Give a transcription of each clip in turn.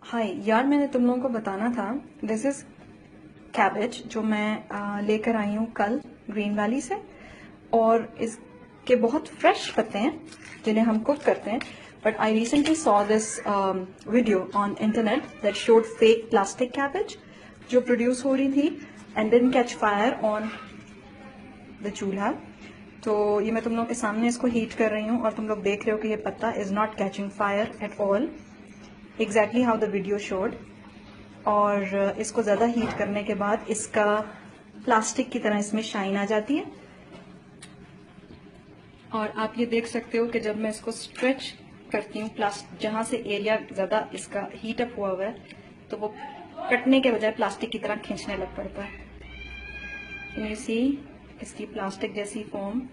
हाय यार, मैंने तुम लोगों को बताना था। दिस इज कैबेज जो मैं लेकर आई हूँ कल ग्रीन वैली से, और इसके बहुत फ्रेश पत्ते हैं जिन्हें हम कुक करते हैं। But I recently saw this video on internet that showed fake plastic cabbage जो प्रोड्यूस हो रही थी and then catch fire on the chulha. तो ये मैं तुम लोगों के सामने इसको हीट कर रही हूँ और तुम लोग देख रहे हो कि ये पत्ता is not catching fire at all, exactly how the video showed. और इसको ज़्यादा हीट करने के बाद इसका प्लास्टिक की तरह इसमें शाइन आ जाती है। और आप ये देख सकते हो कि जब मैं इसको स्ट्रेच करती हूँ, जहाँ से एरिया ज़्यादा इसका हीट अप हुआ हुआ है, तो वो कटने के बजाय प्लास्टिक की तरह खींचने लग पड़ता है। कैन यू सी इसकी प्लास्टिक जैसी फॉर्म,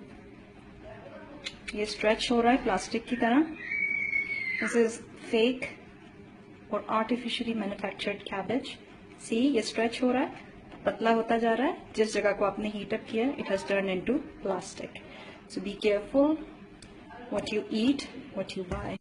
ये स्ट्रेच हो रहा है प्लास्टिक की तरह। दिस इज फेक और आर्टिफिशियली मैन्युफैक्चर्ड कैबेज। सी, ये स्ट्रेच हो रहा है, पतला होता जा रहा है। जिस जगह को आपने हीट अप किया, it has turn into plastic. So be careful what you eat, what you bye.